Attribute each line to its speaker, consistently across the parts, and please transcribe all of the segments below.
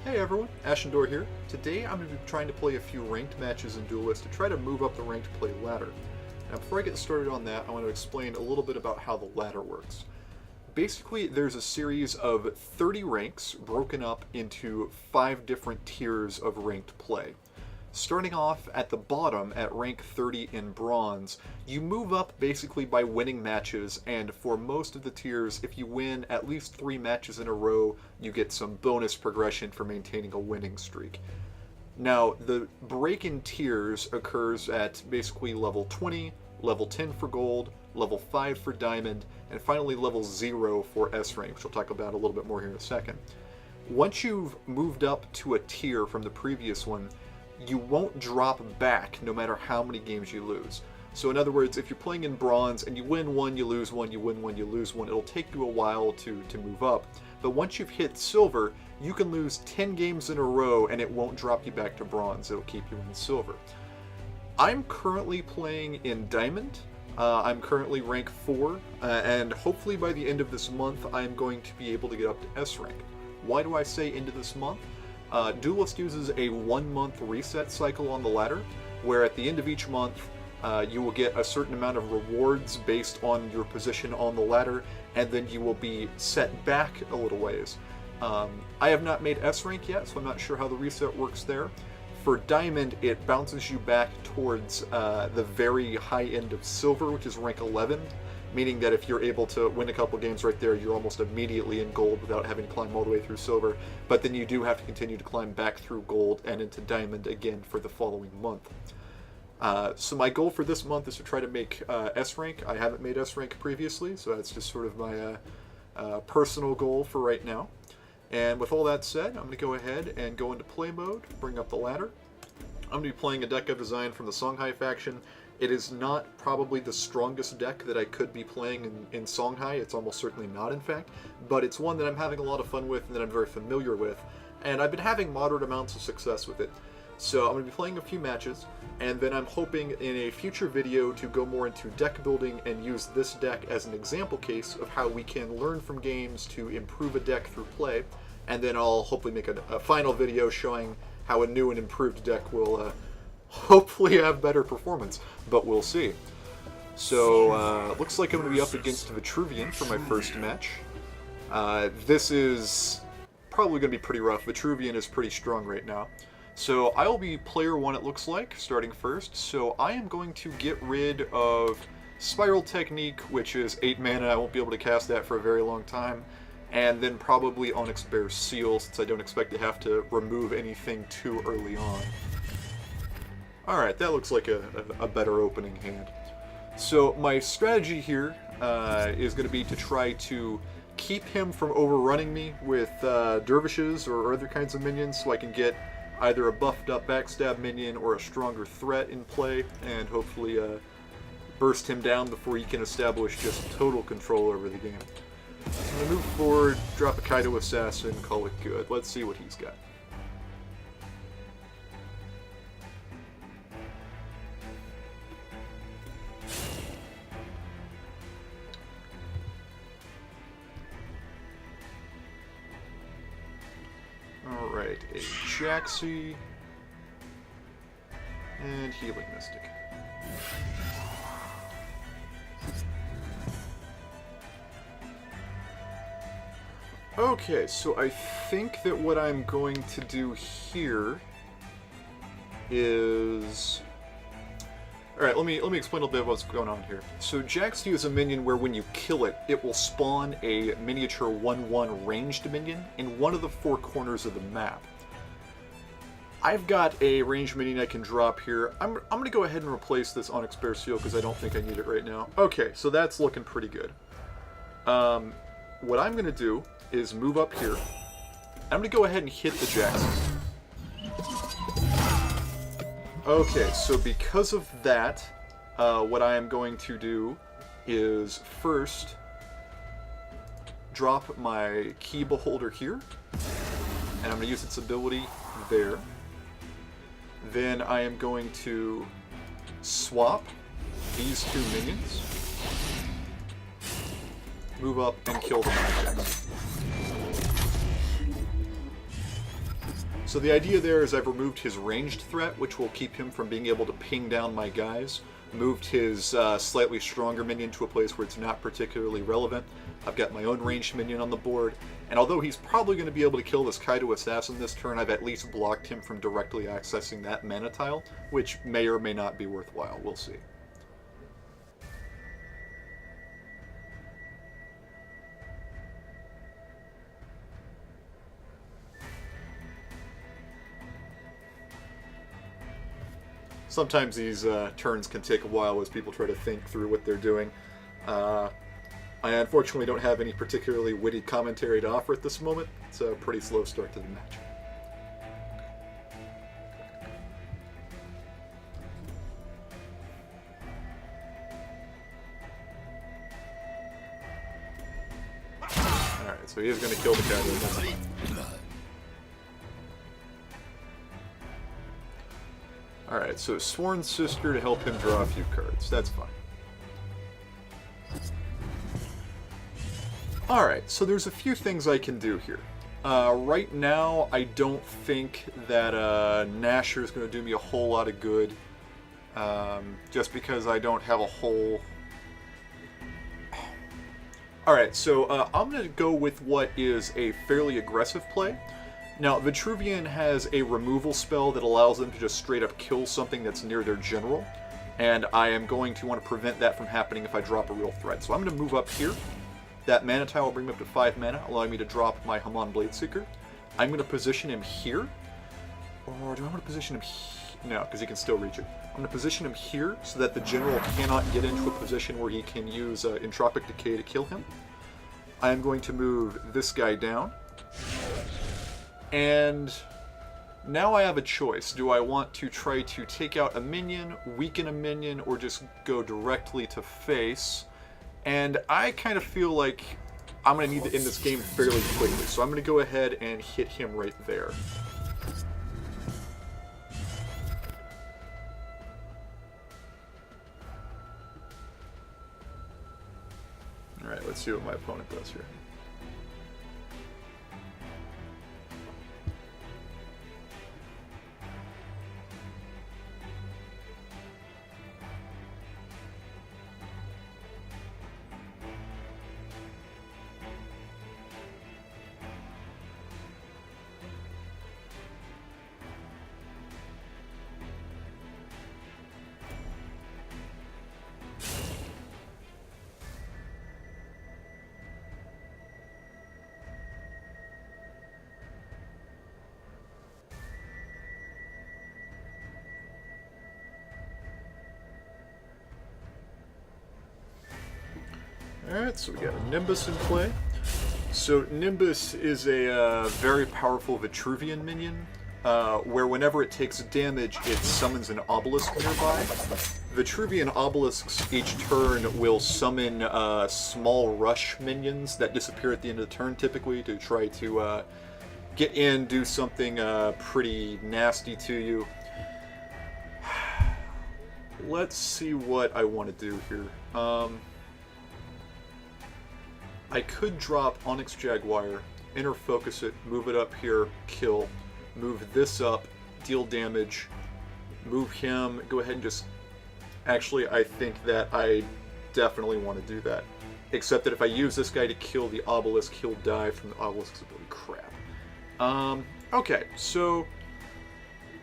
Speaker 1: Hey everyone, Ashindor here. Today I'm going to be trying to play a few ranked matches in Duelyst to try to move up the ranked play ladder. Now before I get started on that, I want to explain a little bit about how the ladder works. Basically, there's a series of 30 ranks broken up into 5 different tiers of ranked play. Starting off at the bottom at rank 30 in bronze, you move up basically by winning matches, and for most of the tiers, if you win at least 3 matches in a row, you get some bonus progression for maintaining a winning streak. Now, the break in tiers occurs at basically level 20, level 10 for gold, level 5 for diamond, and finally level 0 for S rank, which we'll talk about a little bit more here in a second. Once you've moved up to a tier from the previous one, you won't drop back no matter how many games you lose. So in other words, if you're playing in bronze and you win one, you lose one, you win one, you lose one, it'll take you a while to move up. But once you've hit silver, you can lose 10 games in a row and it won't drop you back to bronze, it'll keep you in silver. I'm currently playing in diamond. I'm currently rank 4, and hopefully by the end of this month I'm going to be able to get up to S rank. Why do I say end of this month? Duelyst uses a 1-month reset cycle on the ladder, where at the end of each month you will get a certain amount of rewards based on your position on the ladder, and then you will be set back a little ways. I have not made S rank yet, so I'm not sure how the reset works there. For Diamond, it bounces you back towards the very high end of Silver, which is rank 11, meaning that if you're able to win a couple games right there, you're almost immediately in gold without having to climb all the way through silver. But then you do have to continue to climb back through gold and into diamond again for the following month. So my goal for this month is to try to make S rank. I haven't made S rank previously, so that's just sort of my personal goal for right now. And with all that said, I'm going to go ahead and go into play mode, bring up the ladder. I'm going to be playing a deck I've designed from the Songhai faction. It is not probably the strongest deck that I could be playing in Songhai. It's almost certainly not, in fact. But it's one that I'm having a lot of fun with and that I'm very familiar with. And I've been having moderate amounts of success with it. So I'm going to be playing a few matches, and then I'm hoping in a future video to go more into deck building and use this deck as an example case of how we can learn from games to improve a deck through play. And then I'll hopefully make a final video showing how a new and improved deck will hopefully have better performance, but we'll see. So, looks like I'm going to be up against Vitruvian for my first match. This is probably going to be pretty rough. Vitruvian is pretty strong right now. So I will be player 1, it looks like, starting first. So I am going to get rid of Spiral Technique, which is 8 mana. I won't be able to cast that for a very long time. And then probably Onyx Bear's Seal, since I don't expect to have to remove anything too early on. Alright, that looks like a better opening hand. So my strategy here is going to be to try to keep him from overrunning me with dervishes or other kinds of minions, so I can get either a buffed up backstab minion or a stronger threat in play, and hopefully burst him down before he can establish just total control over the game. I'm going to move forward, drop a Kaido Assassin, call it good. Let's see what he's got. Alright, a Jaxi, and Healing Mystic. Okay, so I think that what I'm going to do here is... Alright, let me explain a little bit of what's going on here. So Jaxi is a minion where when you kill it, it will spawn a miniature 1/1 ranged minion in one of the 4 corners of the map. I've got a ranged minion I can drop here. I'm going to go ahead and replace this Onyx Bear Seal because I don't think I need it right now. Okay, so that's looking pretty good. What I'm going to do is move up here. I'm going to go ahead and hit the Jaxi. Okay, so because of that, what I am going to do is first drop my Key Beholder here, and I'm going to use its ability there. Then I am going to swap these 2 minions, move up and kill the Jaxi. So the idea there is I've removed his ranged threat, which will keep him from being able to ping down my guys. Moved his slightly stronger minion to a place where it's not particularly relevant. I've got my own ranged minion on the board, and although he's probably going to be able to kill this Kaido Assassin this turn, I've at least blocked him from directly accessing that mana tile, which may or may not be worthwhile. We'll see. Sometimes these turns can take a while as people try to think through what they're doing. I unfortunately don't have any particularly witty commentary to offer at this moment. It's a pretty slow start to the match. Alright, so he is going to kill the guy. That's fine. Alright, so Sworn Sister to help him draw a few cards. That's fine. Alright, so there's a few things I can do here. Right now, I don't think that Nasher is going to do me a whole lot of good. Just because I don't have a whole... Alright, so I'm going to go with what is a fairly aggressive play. Now, Vitruvian has a removal spell that allows them to just straight up kill something that's near their general. And I am going to want to prevent that from happening if I drop a real threat. So I'm going to move up here. That mana tile will bring me up to 5 mana, allowing me to drop my Hamon Bladeseeker. I'm going to position him here. Or do I want to position him here? No, because he can still reach it. I'm going to position him here so that the general cannot get into a position where he can use Entropic Decay to kill him. I am going to move this guy down. And now I have a choice. Do I want to try to take out a minion, weaken a minion, or just go directly to face? And I kind of feel like I'm going to need to end this game fairly quickly. So I'm going to go ahead and hit him right there. Alright, let's see what my opponent does here. Alright, so we got a Nimbus in play. So Nimbus is a very powerful Vitruvian minion, where whenever it takes damage, it summons an obelisk nearby. Vitruvian obelisks each turn will summon small rush minions that disappear at the end of the turn, typically, to try to get in, do something pretty nasty to you. Let's see what I want to do here. I could drop Onyx Jaguar, inner focus it, move it up here, kill, move this up, deal damage, move him, go ahead and just... Actually, I think that I definitely want to do that. Except that if I use this guy to kill the obelisk, he'll die from the obelisk's ability. Crap. Okay, so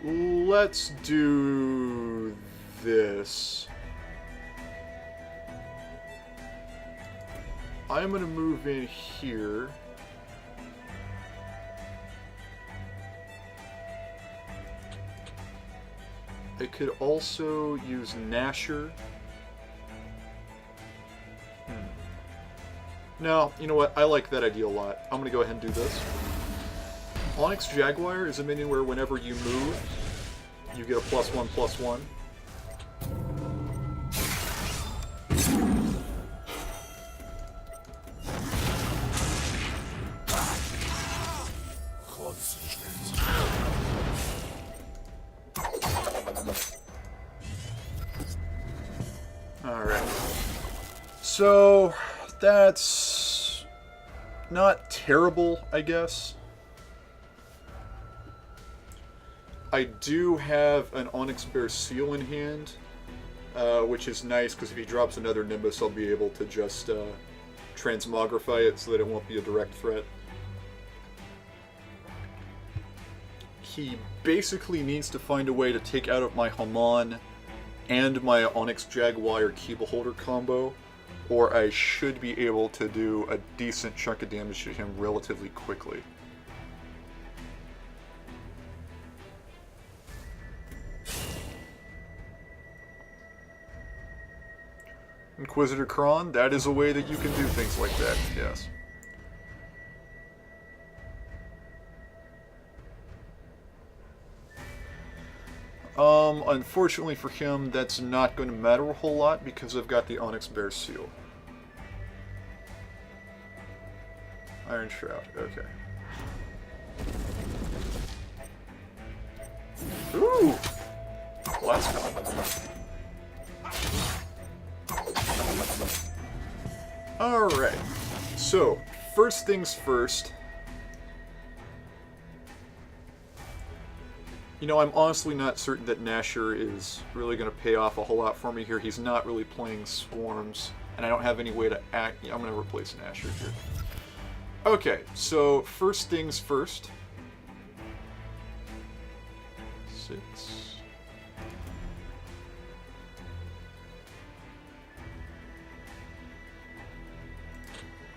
Speaker 1: let's do this. I'm going to move in here. I could also use Nasher. No, you know what? I like that idea a lot. I'm going to go ahead and do this. Onyx Jaguar is a minion where whenever you move, you get a +1/+1. Alright. So, that's not terrible, I guess. I do have an Onyx Bear Seal in hand, which is nice because if he drops another Nimbus, I'll be able to just transmogrify it so that it won't be a direct threat. He basically needs to find a way to take out of my Haman and my Onyx Jaguar Key Beholder combo, or I should be able to do a decent chunk of damage to him relatively quickly. Inquisitor Kron, that is a way that you can do things like that, yes. Unfortunately for him, that's not going to matter a whole lot because I've got the Onyx Bear Seal. Iron Shroud, okay. Ooh! Blast Alright, so, first things first. You know, I'm honestly not certain that Nashor is really going to pay off a whole lot for me here. He's not really playing Swarms, and I don't have any way to act. Yeah, I'm going to replace Nashor here. Okay, so first things first. 6.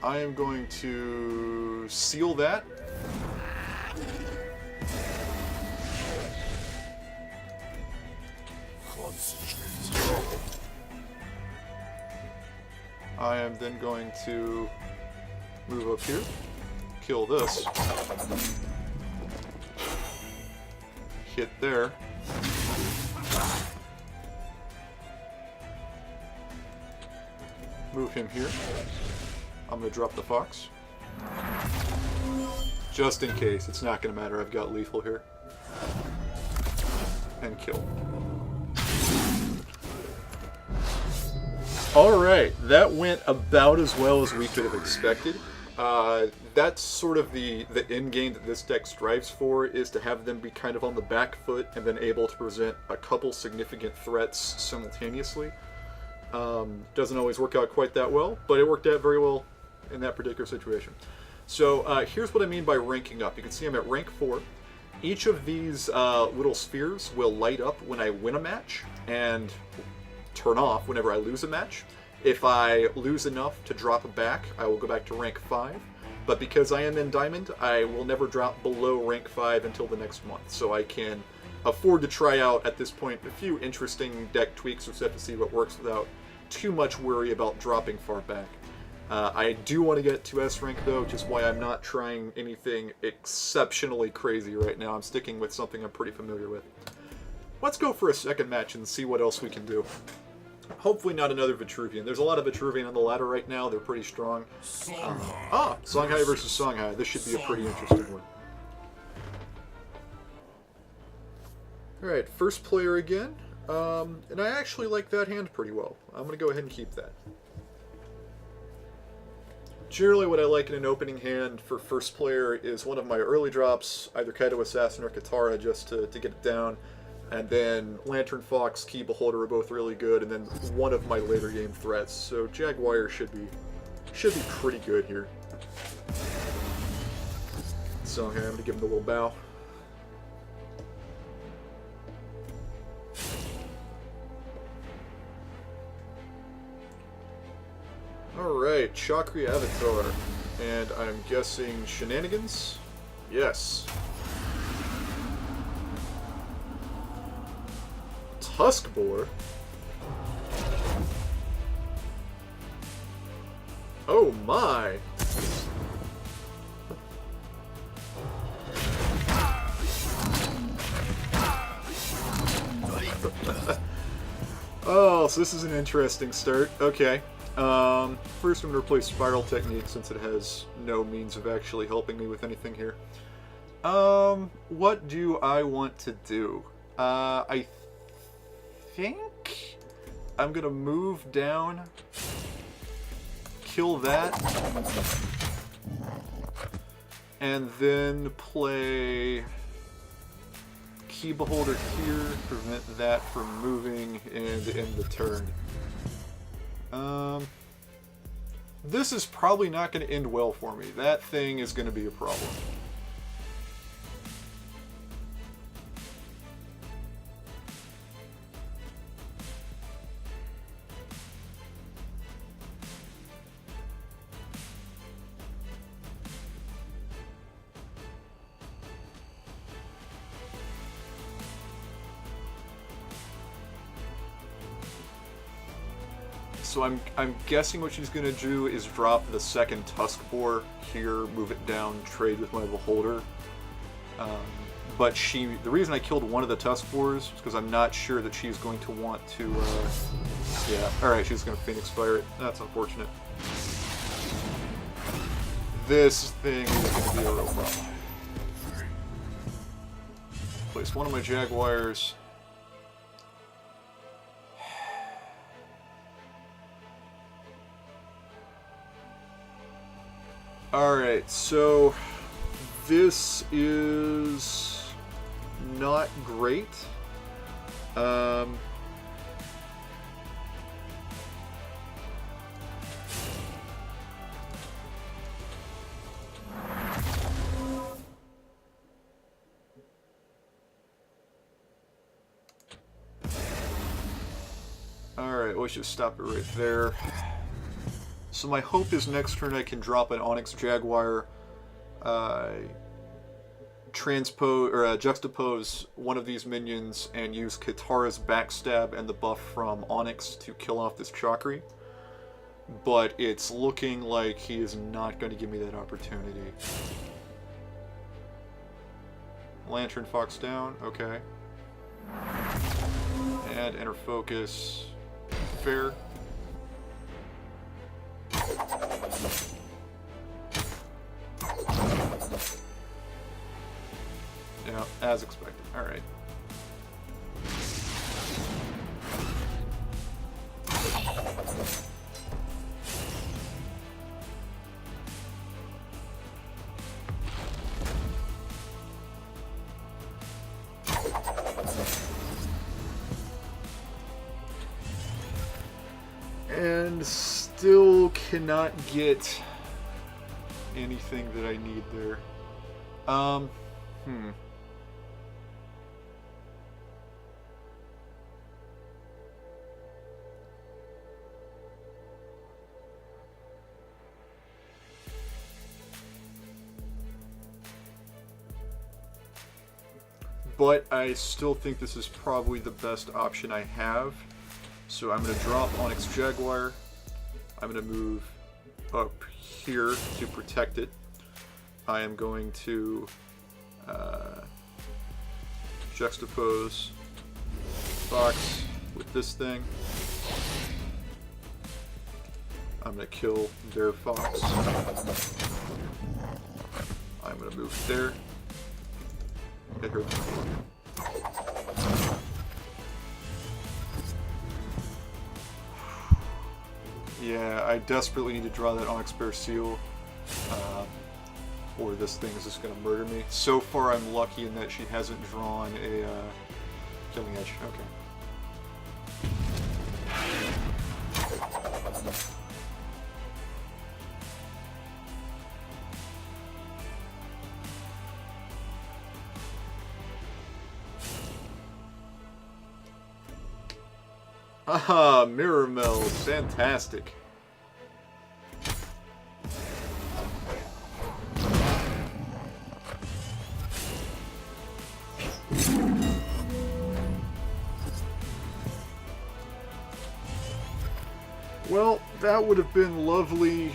Speaker 1: I am going to seal that. I am then going to move up here, kill this, hit there, move him here. I'm going to drop the Fox. Just in case, it's not going to matter, I've got lethal here. And kill. Alright, that went about as well as we could have expected. That's sort of the end game that this deck strives for, is to have them be kind of on the back foot and then able to present a couple significant threats simultaneously. Doesn't always work out quite that well, but it worked out very well in that particular situation. So here's what I mean by ranking up. You can see I'm at rank 4. Each of these little spheres will light up when I win a match, and turn off whenever I lose a match. If I lose enough to drop back, I will go back to rank 5. But because I am in Diamond, I will never drop below rank 5 until the next month. So I can afford to try out, at this point, a few interesting deck tweaks or stuff to see what works without too much worry about dropping far back. I do want to get to S rank though, which is why I'm not trying anything exceptionally crazy right now. I'm sticking with something I'm pretty familiar with. Let's go for a second match and see what else we can Hopefully not another Vitruvian. There's a lot of Vitruvian on the ladder right now. They're pretty strong. Songhai versus Songhai. This should be a pretty interesting one. Alright, first player again. And I actually like that hand pretty well. I'm going to go ahead and keep that. Generally what I like in an opening hand for first player is one of my early drops, either Kaito Assassin or Katara, just to get it down. And then Lantern Fox, Key Beholder are both really good, and then one of my later game threats. So Jaguar should be pretty good here. So okay, I'm gonna give him the little bow. Alright, Chakri Avatar. And I'm guessing Shenanigans? Yes. Tuskboar? Oh my! Oh, so this is an interesting start. Okay. First I'm going to replace Spiral Technique since it has no means of actually helping me with anything here. What do I want to do? I think I'm going to move down, kill that, and then play key beholder here, prevent that from moving, and end the turn. This is probably not going to end well for me. That thing is going to be a problem. So I'm guessing what she's going to do is drop the second Tusk Boar here, move it down, trade with my Beholder. But the reason I killed one of the Tusk Boars is because I'm not sure that she's going to want to, yeah, alright, she's going to Phoenix Fire it. That's unfortunate. This thing is going to be a real problem. Place one of my Jaguars. Alright, so this is not great. Alright, let's just stop it right there. So my hope is next turn I can drop an Onyx Jaguar, juxtapose one of these minions and use Katara's Backstab and the buff from Onyx to kill off this Chakri. But it's looking like he is not going to give me that opportunity. Lantern Fox down, okay. And Enter Focus, fair. Yeah, as expected. Alright. And still cannot get anything that I need there. But I still think this is probably the best option I have. So I'm going to drop Onyx Jaguar. I'm going to move up here to protect it. I am going to juxtapose Fox with this thing. I'm going to kill their Fox. I'm going to move there. Hit her. Yeah, I desperately need to draw that Onyx Bear Seal, or this thing is just going to murder me. So far I'm lucky in that she hasn't drawn a Killing Edge. Okay. Aha, Mirror Meld, fantastic. Well, that would have been lovely.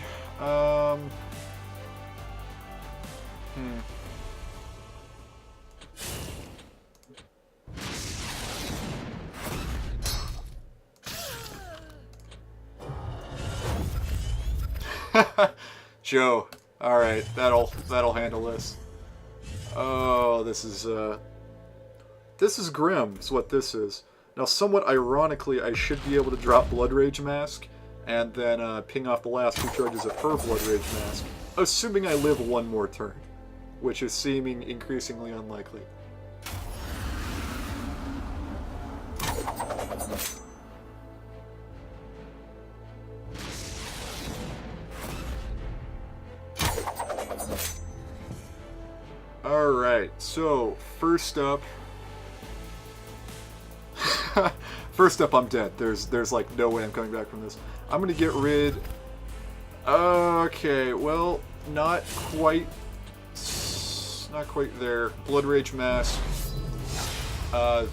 Speaker 1: Joe, all right, that'll handle this. Oh, this is grim. Is what this is. Now, somewhat ironically, I should be able to drop Blood Rage Mask and then ping off the last 2 charges of her Blood Rage Mask, assuming I live one more turn, which is seeming increasingly unlikely. Alright, so first up... first up, I'm dead. There's like no way I'm coming back from this. I'm gonna get rid... Okay, well, not quite there. Blood Rage Mask.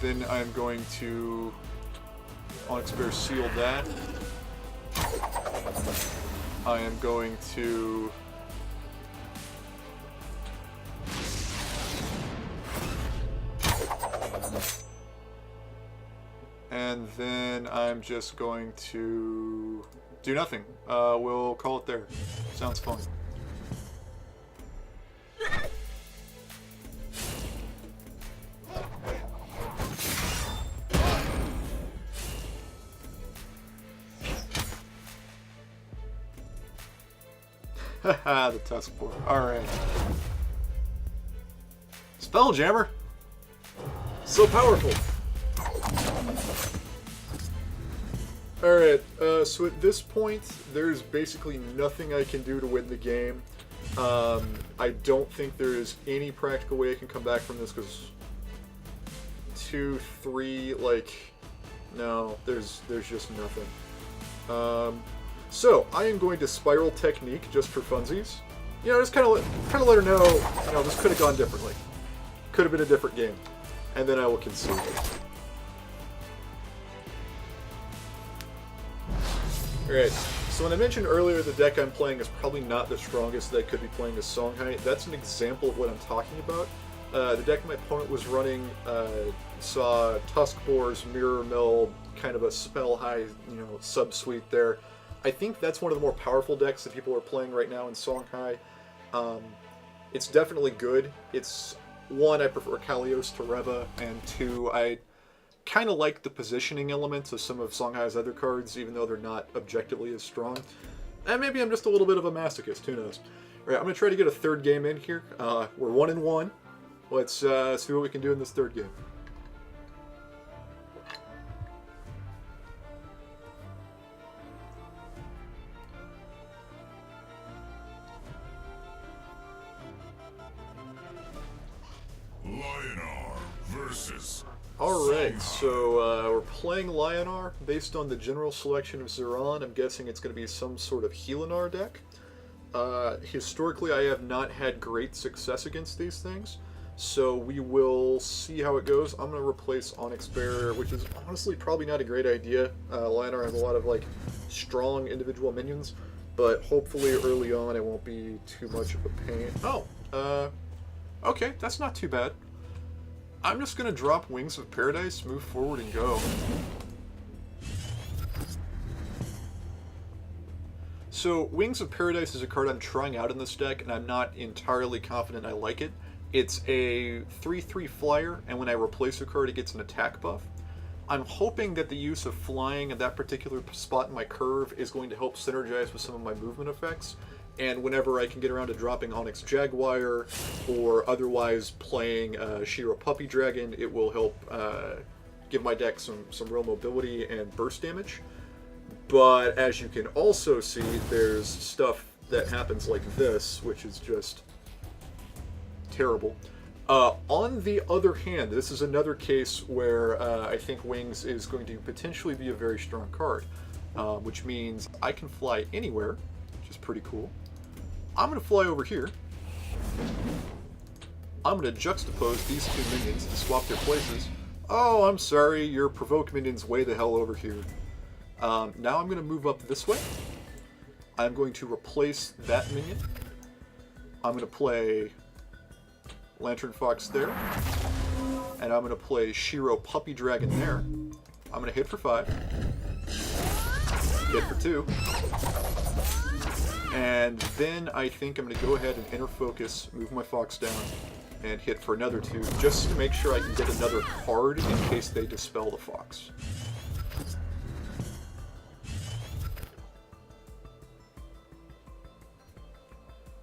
Speaker 1: Then I'm going to Onyx Bear Seal that. I am going to... And then I'm just going to do nothing. We'll call it there. Sounds fun. Haha, the Tuskboar. Alright. Spelljammer! So powerful! Alright, so at this point, there's basically nothing I can do to win the game. I don't think there is any practical way I can come back from this, because 2, 3, like, no, there's just nothing. So, I am going to Spiral Technique just for funsies. You know, just kind of let her know, you know, this could have gone differently. Could have been a different game. And then I will concede. Alright, so when I mentioned earlier the deck I'm playing is probably not the strongest that I could be playing as Songhai, that's an example of what I'm talking about. The deck my opponent was running saw Tuskboars, Mirror Mill, kind of a spell high, you know, sub-suite there. I think that's one of the more powerful decks that people are playing right now in Songhai. It's definitely good. It's, one, I prefer Kalios to Reva, and two, I kind of like the positioning elements of some of Songhai's other cards, even though they're not objectively as strong. And maybe I'm just a little bit of a masochist, who knows. Alright, I'm going to try to get a third game in here. We're 1-1. Let's see what we can do in this third game. Alright, so we're playing Lionar based on the general selection of Sauron. I'm guessing it's going to be some sort of Helinar deck. Historically, I have not had great success against these things, so we will see how it goes. I'm going to replace Onyx Bear, which is honestly probably not a great idea. Lionar has a lot of like strong individual minions, but hopefully early on it won't be too much of a pain. Oh, okay, that's not too bad. I'm just going to drop Wings of Paradise, move forward, and go. So, Wings of Paradise is a card I'm trying out in this deck, and I'm not entirely confident I like it. It's a 3/3 flyer, and when I replace a card, it gets an attack buff. I'm hoping that the use of flying at that particular spot in my curve is going to help synergize with some of my movement effects. And whenever I can get around to dropping Onyx Jaguar, or otherwise playing Shiro Puppy Dragon, it will help give my deck some real mobility and burst damage. But as you can also see, there's stuff that happens like this, which is just terrible. On the other hand, this is another case where I think Wings is going to potentially be a very strong card, which means I can fly anywhere, which is pretty cool. I'm going to fly over here. I'm going to juxtapose these two minions to swap their places. Oh, I'm sorry, your provoke minion's way the hell over here. Now I'm going to move up this way. I'm going to replace that minion. I'm going to play Lantern Fox there. And I'm going to play Shiro Puppy Dragon there. I'm going to hit for 5. Hit for 2. And then I think I'm going to go ahead and inner focus, move my Fox down, and hit for another 2, just to make sure I can get another card in case they dispel the Fox.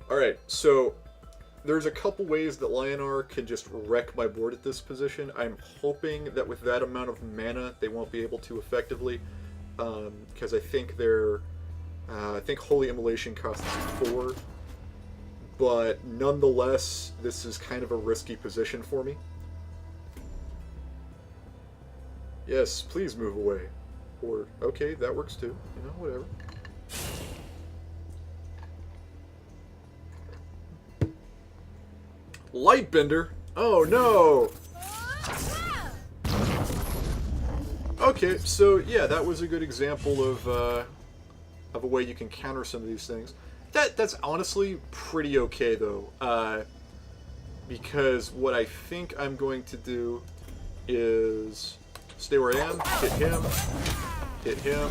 Speaker 1: Alright, so there's a couple ways that Lionar can just wreck my board at this position. I'm hoping that with that amount of mana, they won't be able to effectively, because I think I think Holy Immolation costs 4, but nonetheless, this is kind of a risky position for me. Yes, please move away. Or, okay, that works too. You know, whatever. Lightbender? Oh no! Okay, so yeah, that was a good example of a way you can counter some of these things. That's honestly pretty okay though, because what I think I'm going to do is stay where I am, hit him, hit him.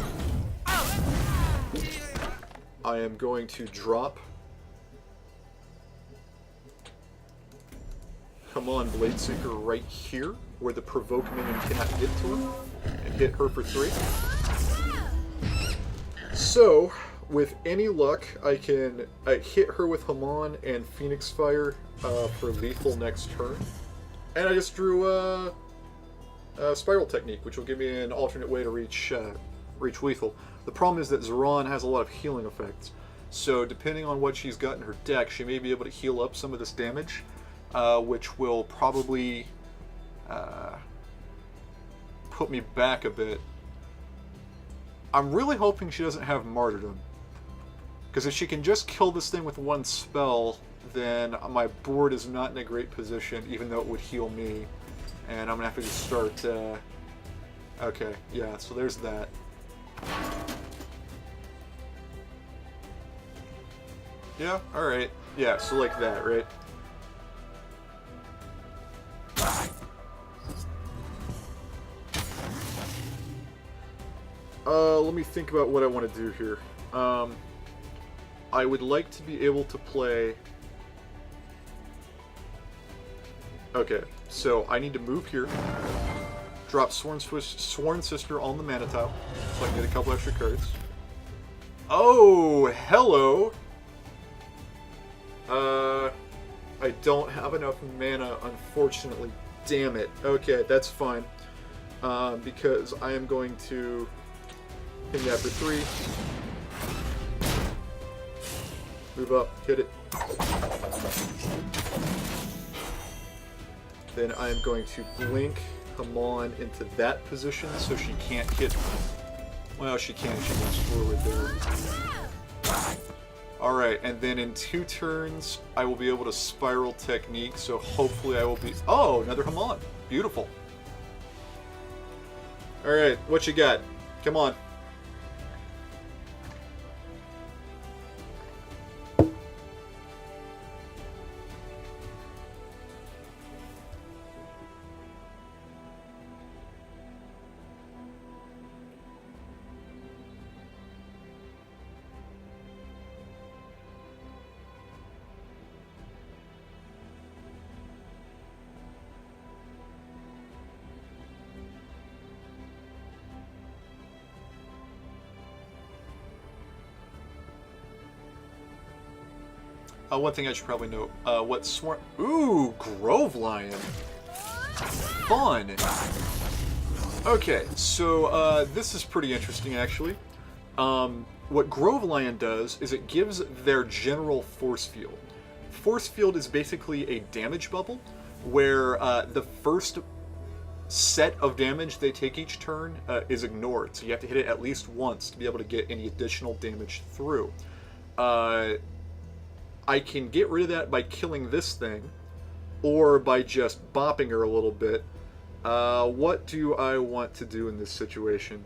Speaker 1: I am going to drop. Come on, Bladeseeker, right here, where the Provoke minion cannot get to him, and hit her for 3. So, with any luck, I can hit her with Haman and Phoenix Fire for lethal next turn. And I just drew a Spiral Technique, which will give me an alternate way to reach lethal. The problem is that Sauron has a lot of healing effects, so depending on what she's got in her deck, she may be able to heal up some of this damage. Which will probably put me back a bit. I'm really hoping she doesn't have Martyrdom, because if she can just kill this thing with one spell, then my board is not in a great position, even though it would heal me, and I'm gonna have to just start. Okay, yeah, so there's that. Yeah, alright. Yeah, so like that, right? Let me think about what I want to do here. I would like to be able to play... Okay, so I need to move here. Drop Sworn Sister on the mana tile, so I can get a couple extra cards. Oh, hello! I don't have enough mana, unfortunately. Damn it. Okay, that's fine. Because I am going to ping that for 3. Move up, hit it. Then I am going to blink Haman into that position so she can't hit. Well, she can if she moves forward there. Alright, and then in 2 turns, I will be able to Spiral Technique, so hopefully I will be... Oh, another Haman. Beautiful. Alright, what you got? Come on. One thing I should probably note, what Swarm... Ooh, Grove Lion! Fun! Okay, so, this is pretty interesting, actually. What Grove Lion does is it gives their general force field. Force field is basically a damage bubble, where the first set of damage they take each turn is ignored, so you have to hit it at least once to be able to get any additional damage through. I can get rid of that by killing this thing, or by just bopping her a little bit. What do I want to do in this situation?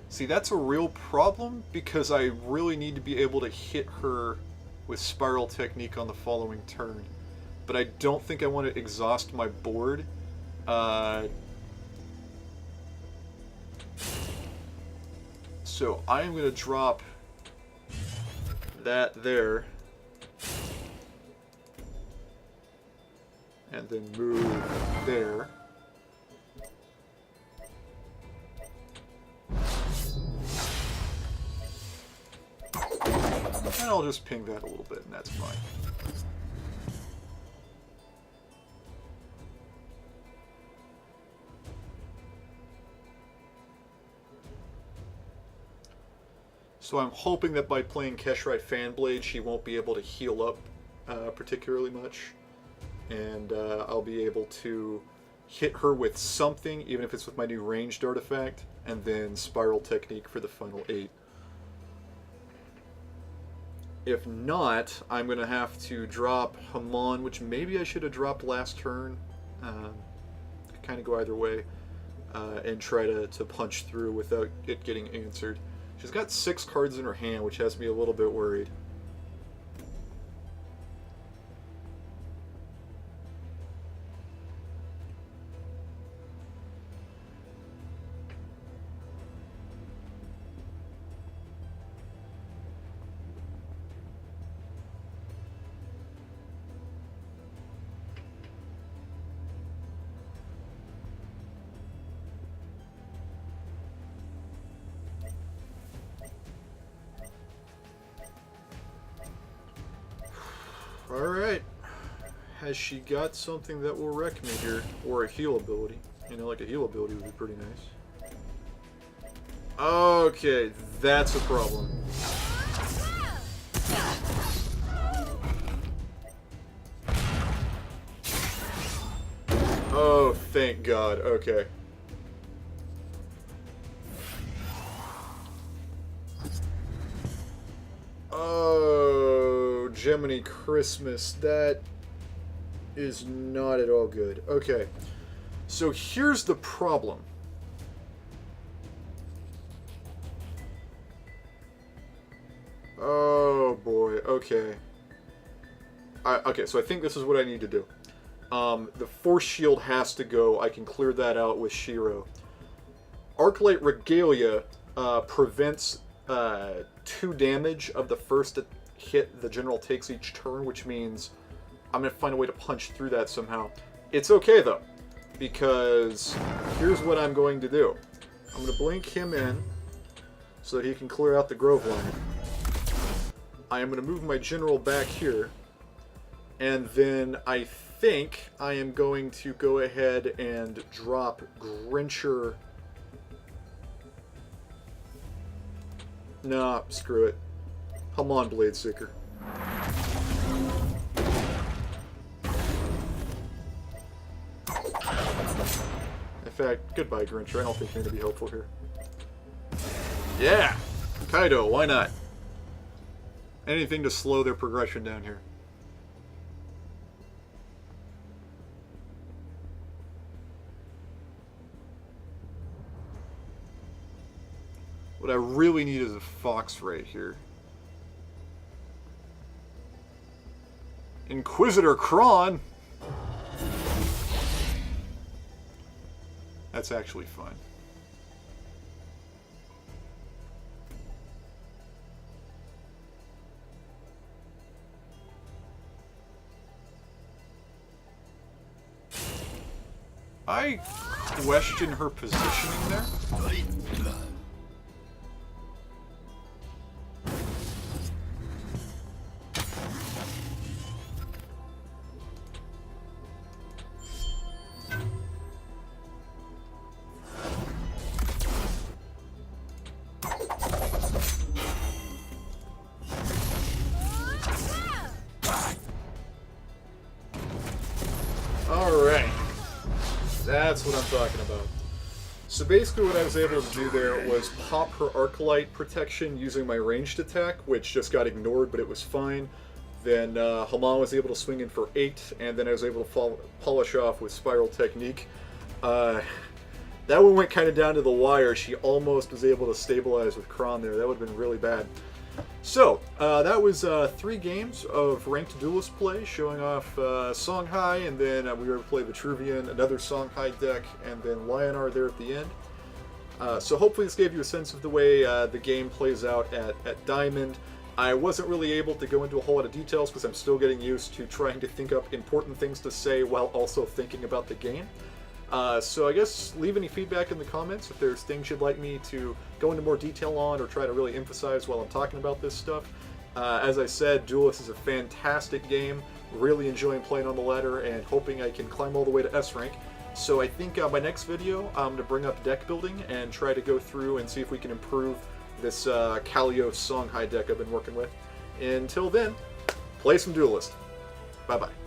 Speaker 1: See, that's a real problem, because I really need to be able to hit her with Spiral Technique on the following turn. But I don't think I want to exhaust my board. So I'm going to drop that there, and then move there. And I'll just ping that a little bit, and that's fine. So I'm hoping that by playing Keshrite Fanblade, she won't be able to heal up particularly much. And I'll be able to hit her with something, even if it's with my new ranged artifact, and then Spiral Technique for the final 8. If not, I'm going to have to drop Hamon, which maybe I should have dropped last turn. Could kind of go either way. And try to punch through without it getting answered. She's got 6 cards in her hand, which has me a little bit worried. Alright. Has she got something that will wreck me here? Or a heal ability? You know, like a heal ability would be pretty nice. Okay, that's a problem. Oh, thank God. Okay. Oh, Gemini Christmas. That is not at all good. Okay. So here's the problem. Oh boy. Okay. Okay, so I think this is what I need to do. The Force Shield has to go. I can clear that out with Shiro. Arclight Regalia prevents 2 damage of the first hit the general takes each turn, which means I'm going to find a way to punch through that somehow. It's okay, though, because here's what I'm going to do. I'm going to blink him in so that he can clear out the Grove line. I am going to move my general back here, and then I think I am going to go ahead and drop Grincher. Nah, screw it. Hamon Bladeseeker. In fact, goodbye Grincher. I don't think you're going to be helpful here. Yeah! Kaido, why not? Anything to slow their progression down here. What I really need is a fox right here. Inquisitor Kron! That's actually fun. I question her positioning there. Alright. That's what I'm talking about. So basically what I was able to do there was pop her Arclight protection using my ranged attack, which just got ignored, but it was fine. Then Hamon was able to swing in for 8, and then I was able to polish off with Spiral Technique. That one went kind of down to the wire. She almost was able to stabilize with Kron there. That would have been really bad. So, that was 3 games of Ranked Duelist play, showing off Songhai, and then we were able to play Vitruvian, another Songhai deck, and then Lionar there at the end. So hopefully this gave you a sense of the way the game plays out at Diamond. I wasn't really able to go into a whole lot of details because I'm still getting used to trying to think up important things to say while also thinking about the game. So I guess leave any feedback in the comments if there's things you'd like me to go into more detail on or try to really emphasize while I'm talking about this stuff. As I said, Duelyst is a fantastic game. Really enjoying playing on the ladder and hoping I can climb all the way to S rank. So I think my next video, I'm going to bring up deck building and try to go through and see if we can improve this Kalios Songhai deck I've been working with. Until then, play some Duelyst. Bye-bye.